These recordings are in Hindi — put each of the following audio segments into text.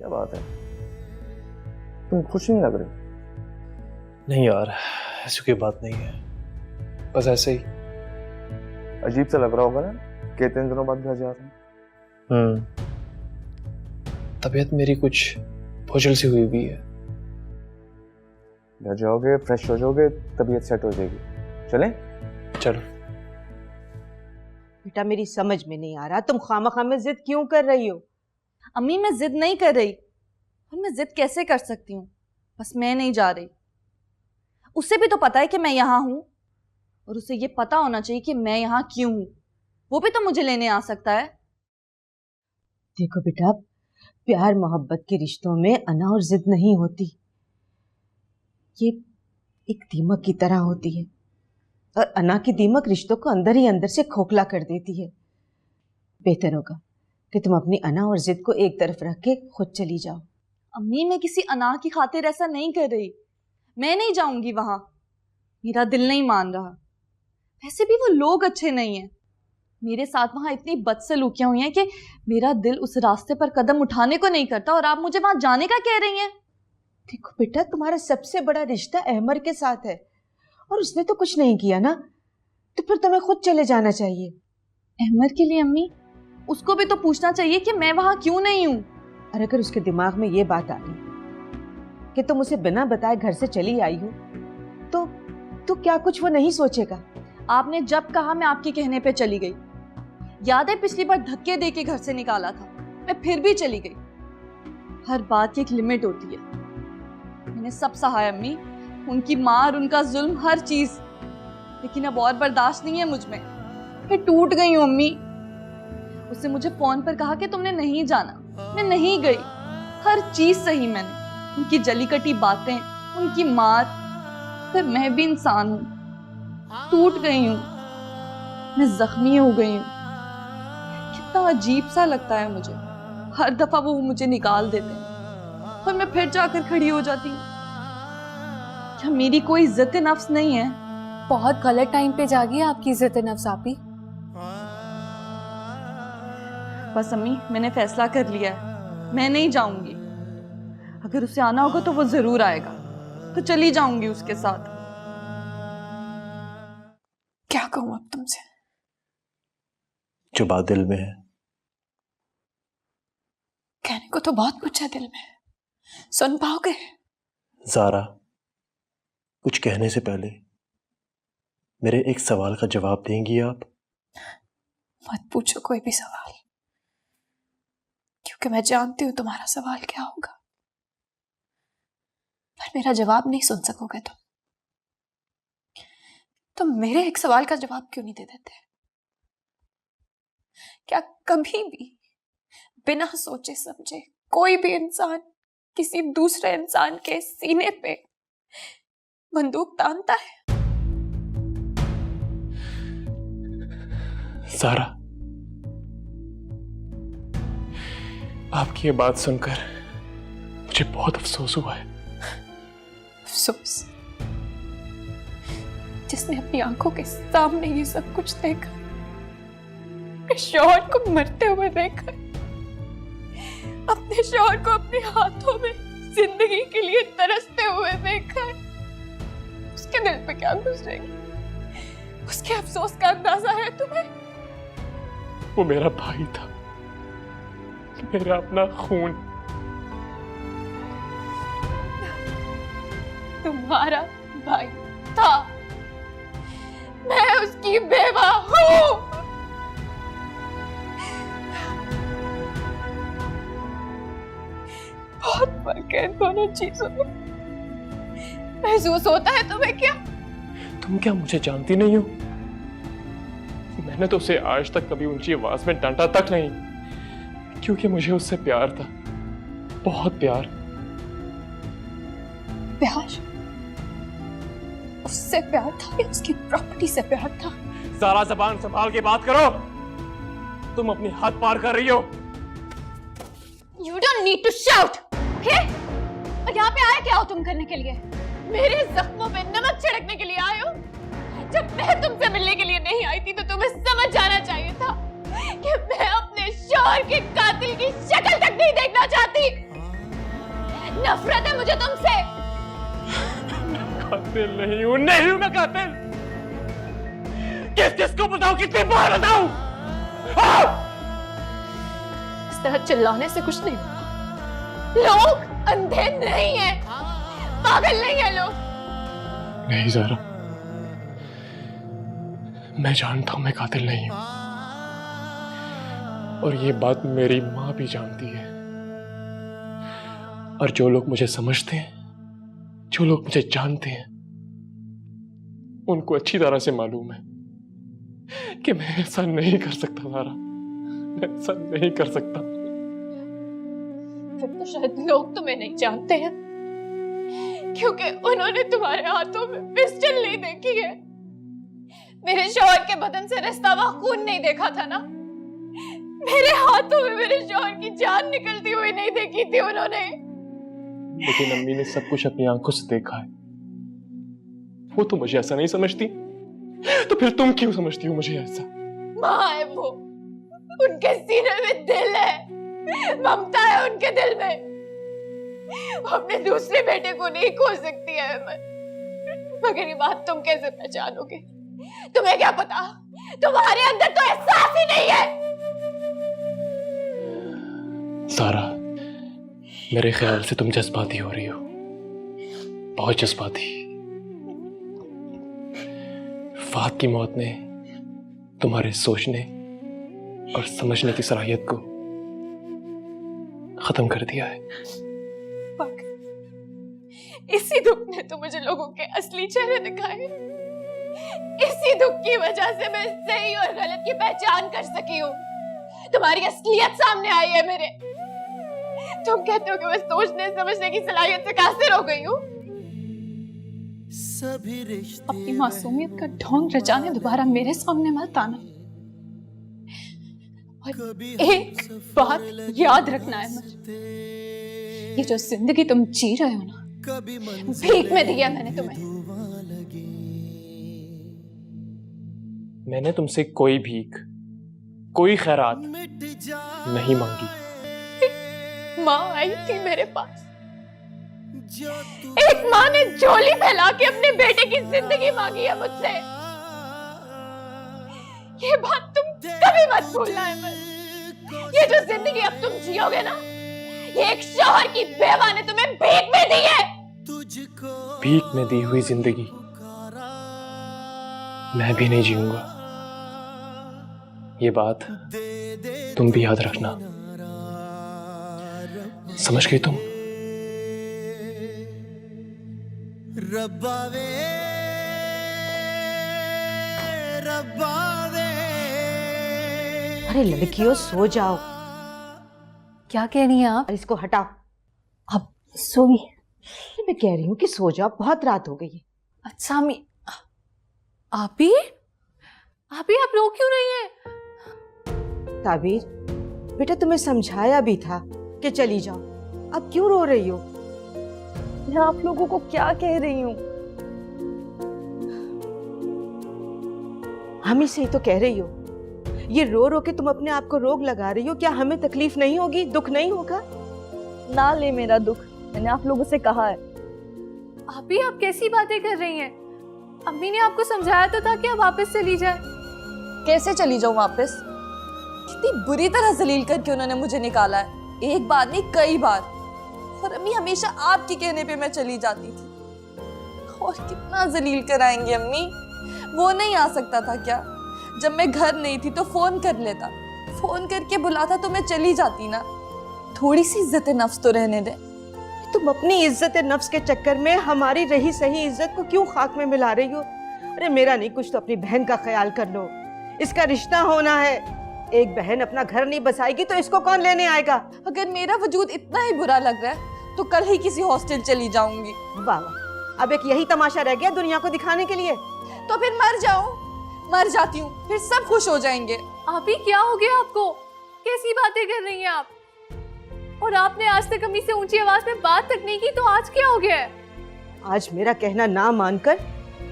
क्या बात है, तुम खुश नहीं लग रहे? नहीं यार, ऐसी कोई बात नहीं है, बस ऐसे ही। अजीब सा लग रहा होगा ना कि इतने दिनों बाद घर जा रहे हैं। तबीयत मेरी कुछ बोझल सी हुई है। घर जाओगे, फ्रेश हो जाओगे, तबीयत सेट हो जाएगी। चलें? चलो। बेटा मेरी समझ में नहीं आ रहा, तुम खामखा में जिद क्यों कर रही हो? अम्मी मैं जिद नहीं कर रही, और मैं जिद कैसे कर सकती हूँ? बस मैं नहीं जा रही। उसे भी तो पता है कि मैं यहाँ हूँ, और उसे ये पता होना चाहिए कि मैं यहाँ क्यों हूँ। वो भी तो मुझे लेने आ सकता है। देखो बेटा, प्यार मोहब्बत के रिश्तों में अना और जिद नहीं होती, ये एक दीमक की तरह होती है, और अना की दीमक रिश्तों को अंदर ही अंदर से खोखला कर देती है। बेहतर होगा कि तुम अपनी अना और जिद को एक तरफ रख के खुद चली जाओ। अम्मी मैं किसी अना की खातिर ऐसा नहीं कर रही, मैं नहीं जाऊंगी वहां, मेरा दिल नहीं मान रहा। वैसे भी वो लोग अच्छे नहीं हैं, मेरे साथ वहां इतनी बदसलूकियां हुई हैं कि मेरा दिल उस रास्ते पर कदम उठाने को नहीं करता, और आप मुझे वहां जाने का कह रही हैं। देखो बेटा, तुम्हारा सबसे बड़ा रिश्ता अहमर के साथ है, और उसने तो कुछ नहीं किया ना, तो फिर तुम्हें खुद चले जाना चाहिए। अहमर के लिए अम्मी, उसको भी तो पूछना चाहिए कि मैं वहां क्यों नहीं हूं। और अगर उसके दिमाग में ये बात आ गई कि तुम उसे बिना बताए घर से चली आई हो, तो क्या कुछ वो नहीं सोचेगा? आपने जब कहा मैं आपके कहने पे चली गई। याद है पिछली बार धक्के दे के घर से निकाला था, मैं फिर भी चली गई। हर बात की एक लिमिट होती है। मैंने सब सहा अम्मी, उनकी मार, उनका जुल्म, हर चीज, लेकिन अब और बर्दाश्त नहीं है मुझ में। मैं टूट गई हूँ अम्मी। उसने मुझे फोन पर कहा कि तुमने नहीं जाना, मैं नहीं गई। हर चीज सही मैंने, उनकी जली कटी बातें, उनकी मार, पर मैं भी इंसान हूँ, टूट गई हूँ, मैं जख्मी हो गई हूँ। कितना अजीब सा लगता है मुझे, हर दफा वो मुझे निकाल देते हैं और मैं फिर जाकर खड़ी हो जाती हूँ। क्या मेरी कोई इज्जत नफ्स नहीं है? बहुत गलत टाइम पे जागी आपकी इज्जत नफ्स आपी। बस अम्मी, मैंने फैसला कर लिया है, मैं नहीं जाऊंगी। अगर उसे आना होगा तो वो जरूर आएगा, तो चली जाऊंगी उसके साथ। क्या कहूं अब तुमसे? जो बात दिल में है। कहने को तो बहुत कुछ है दिल में, सुन पाओगे? ज़ारा, कुछ कहने से पहले मेरे एक सवाल का जवाब देंगी आप? मत पूछो कोई भी सवाल, क्योंकि मैं जानती हूं तुम्हारा सवाल क्या होगा, पर मेरा जवाब नहीं सुन सकोगे तुम मेरे एक सवाल का जवाब क्यों नहीं दे देते? क्या कभी भी बिना सोचे समझे कोई भी इंसान किसी दूसरे इंसान के सीने पे बंदूक तानता है? ज़ारा, आपकी ये बात सुनकर मुझे बहुत अफसोस हुआ है। अफसोस? जिसने अपनी आंखों के सामने ये सब कुछ देखा, अपने शौहर को मरते हुए देखा, अपने शौहर को अपने हाथों में जिंदगी के लिए तरसते हुए देखा, उसके दिल पे क्या गुजरेगी? उसके अफसोस का अंदाजा है तुम्हें? वो मेरा भाई था, मेरा अपना खून। तुम्हारा भाई था, मैं उसकी बेवा हूं। बहुत फर्क है दोनों चीजों में। महसूस होता है तुम्हें क्या? तुम क्या मुझे जानती नहीं हो? मैंने तो उसे आज तक कभी ऊंची आवाज में डांटा तक नहीं, क्योंकि मुझे उससे प्यार था, बहुत प्यार। प्यार? उससे प्यार था या उसकी प्रॉपर्टी से प्यार था? ज़ारा, ज़बान संभाल के बात करो, तुम अपनी हद पार कर रही हो। You don't need to shout, okay? और यहाँ पे आए क्या हो तुम करने के लिए? मेरे जख्मों पे नमक छिड़कने के लिए आए हो? जब मैं तुमसे मिलने के लिए नहीं आई थी तो तुम्हें समझ जाना चाहिए था कि मैं अपने शौहर के कातिल की शक्ल तक नहीं देखना चाहती। नफरत है मुझे तुमसे। कातिल नहीं हूं मैं कातिल। किसको बताऊं, कितनी बार बताऊं? इस तरह चिल्लाने से कुछ नहीं होगा। लोग अंधे नहीं है, पागल नहीं है लोग। नहीं ज़ारा, मैं जानता हूं मैं कातिल नहीं हूं, और ये बात मेरी मां भी जानती है। और जो लोग मुझे समझते हैं, जो लोग मुझे जानते हैं, उनको अच्छी तरह से मालूम है कि मैं ऐसा नहीं कर सकता ज़ारा, मैं ऐसा नहीं कर सकता। फिर तो शायद लोग तुम्हें नहीं जानते हैं, क्योंकि उन्होंने तुम्हारे हाथों में पिस्टल नहीं देखी है। मेरे शौहर के बदन से रिश्ता हुआ खून नहीं देखा था ना। मेरे हाथों में मेरे शौहर की जान निकलती हुई नहीं देखी थी उन्होंने। लेकिन अम्मी ने सब कुछ अपनी आंखों से देखा है। वो तो मुझे ऐसा नहीं समझती, तो फिर तुम क्यों समझती हो मुझे ऐसा? माँ है वो, उनके सीने में दिल है, ममता है उनके दिल में। वो अपने दूसरे बेटे को नहीं खो सकती है अहमद। मगर ये बात तुम कैसे पहचानोगे? तुम्हें क्या पता, तुम्हारे अंदर तो एहसास ही नहीं है। सारा, मेरे ख्याल से तुम जज्बाती हो रही हो, बहुत जज्बाती। फात की मौत ने तुम्हारे सोचने और समझने की सलाहियत को खत्म कर दिया है। इसी दुख ने तो मुझे लोगों के असली चेहरे दिखाए। इसी दुख की वजह से मैं सही और गलत की पहचान कर सकी हूँ। तुम्हारी असलियत सामने आई है मेरे। तुम कहते हो कि मैं सोचने समझने की सलाहियत से कासिर हो गई हूँ। अपनी मासूमियत का ढोंग रचाने दोबारा मेरे सामने मत आना। और एक बात याद रखना है मुझे, ये जो जिंदगी तुम जी रहे हो ना, भीख में दिया मैंने तुम्हें। मैंने तुमसे कोई भीख, कोई खैरात नहीं मांगी। माँ आई थी मेरे पास, एक माँ ने झोली फैला के अपने बेटे की जिंदगी मांगी है मुझसे। ये बात तुम कभी मत भूलना है। ये जो जिंदगी अब तुम जियोगे ना, ये एक शौहर की बेवा ने तुम्हें भीख में दी है। भीख में दी हुई जिंदगी मैं भी नहीं जीऊंगा, ये बात तुम भी याद रखना। समझ गई तुम? रब्बावे रब्बावे। अरे लड़कियों, सो जाओ। क्या कह रही हैं आप? इसको हटाओ। अब सोई। मैं कह रही हूँ कि सो जाओ, बहुत रात हो गई है। अच्छा अम्मी, आप आप रो क्यों रही हैं? ताबीर, बेटा तुम्हें समझाया भी था कि चली जाओ, अब क्यों रो रही हो? मैं आप लोगों को क्या कह रही हूँ? हम ही से ही तो कह रही हो। ये रो रो के तुम अपने आप को रोग लगा रही हो। क्या हमें तकलीफ नहीं होगी, दुख नहीं होगा? ना ले मेरा दुख, मैंने आप लोगों से कहा है। आप कैसी बातें कर रही हैं? अम्मी ने आपको समझाया तो था कि आप वापस चली जाए। कैसे चली जाऊं वापस? कितनी बुरी तरह जलील करके उन्होंने मुझे निकाला है, एक बार नहीं कई बार। और अम्मी हमेशा आपके कहने पे मैं चली जाती थी। और कितना जलील कराएंगे अम्मी? वो नहीं आ सकता था क्या? जब मैं घर नहीं थी तो फोन कर लेता, फोन करके बुलाता तो मैं चली जाती ना। थोड़ी सी इज्जत नफ्स तो रहने दे। तुम अपनी इज्जत नफ्स के चक्कर में हमारी रही सही इज्जत को क्यों खाक में मिला रही हो? अरे मेरा नहीं, कुछ तो अपनी बहन का ख्याल कर लो। इसका रिश्ता होना है। एक बहन अपना घर नहीं बसाएगी तो इसको कौन लेने आएगा? अगर मेरा वजूद इतना ही बुरा लग रहा है तो कल ही किसी हॉस्टल चली जाऊंगी। वाह, अब एक यही तमाशा रह गया दुनिया को दिखाने के लिए। तो फिर मर जाऊं, मर जाती हूँ, फिर सब खुश हो जाएंगे। आप ही क्या हो गया आपको? कैसी बातें कर रही हैं आप? और आपने आज तक अम्मी से ऊंची आवाज में बात तक नहीं की, तो आज क्या हो गया है? आज मेरा कहना ना मानकर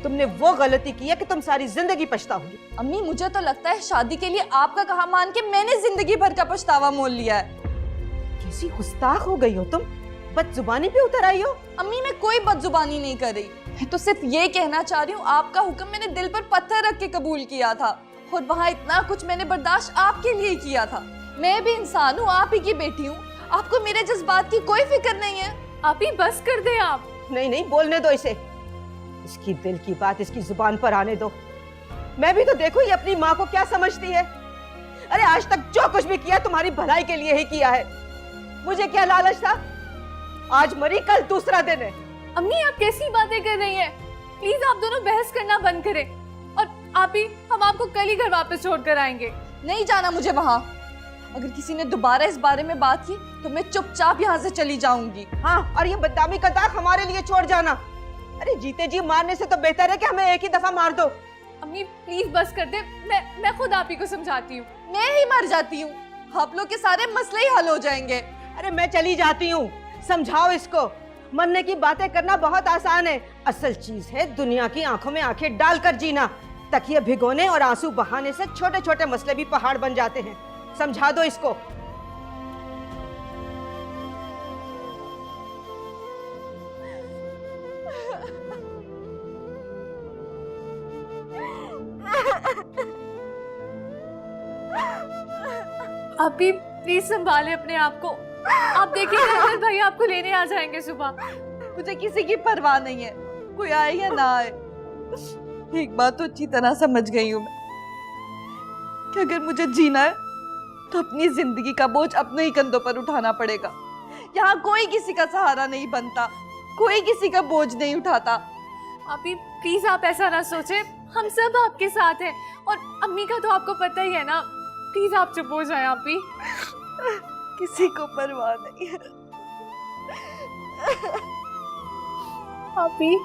तुमने वो गलती की है कि तुम सारी जिंदगी पछताओगी। अम्मी मुझे तो लगता है शादी के लिए आपका कहा मान के मैंने जिंदगी भर का पछतावा मोल लिया है। कैसी गुस्ताख हो गई हो तुम। बदजुबानी पे उतर आई हो? अम्मी मैं कोई बदजुबानी नहीं कर रही, मैं तो सिर्फ ये कहना चाह रही हूँ आपका हुक्म मैंने दिल पर पत्थर रख के कबूल किया था और वहाँ इतना कुछ मैंने बर्दाश्त आपके लिए किया था। मैं भी इंसान हूँ, आप ही की बेटी हूँ, आपको मेरे जज्बात की कोई फिक्र नहीं है। आप ही बस कर दे आप। नहीं नहीं, बोलने दो इसे। इसकी दिल की बात इसकी जुबान पर आने दो। मैं भी तो देखो ये अपनी माँ को क्या समझती है। अरे आज तक जो कुछ भी किया तुम्हारी भलाई के लिए ही किया है। मुझे क्या लालच था? आज मरी, कल दूसरा दिन है। अम्मी आप कैसी बातें कर रही हैं? प्लीज आप दोनों बहस करना बंद करें। और आप ही, हम आपको कल ही घर वापस छोड़ कर आएंगे। नहीं जाना मुझे वहाँ। अगर किसी ने दोबारा इस बारे में बात की तो मैं चुपचाप यहाँ से चली जाऊंगी। हाँ, और ये बदनामी का दाग हमारे लिए छोड़ जाना। अरे जीते जी मारने से तो बेहतर है कि हमें एक ही दफा मार दो। अम्मी प्लीज बस कर दे, मैं खुद आप ही को समझाती हूँ। मैं ही मर जाती हूँ, आप लोग के सारे मसले ही हल हो जाएंगे। अरे मैं चली जाती हूँ, समझाओ इसको। मरने की बातें करना बहुत आसान है, असल चीज है दुनिया की आंखों में आंखें डालकर जीना। तकिए भिगोने और आंसू बहाने से छोटे छोटे मसले भी पहाड़ बन जाते हैं। समझा दो इसको। आप भी प्लीज संभाले अपने आप को। आप देखिएगा अगर भाई आपको लेने आ जाएंगे सुबह। मुझे किसी की परवाह नहीं है, कोई आए या ना आए। एक बात तो अच्छी तरह समझ गई हूँ मैं कि अगर मुझे जीना है तो अपनी जिंदगी का बोझ अपने ही कंधों पर उठाना पड़ेगा। यहाँ कोई किसी का सहारा नहीं बनता, कोई किसी का बोझ नहीं उठाता। आप ही प्लीज आप ऐसा ना सोचे, हम सब आपके साथ हैं। और अम्मी का तो आपको पता ही है ना। प्लीज आप चुप हो जाए। आप ही, किसी को परवाह नहीं है। आप ही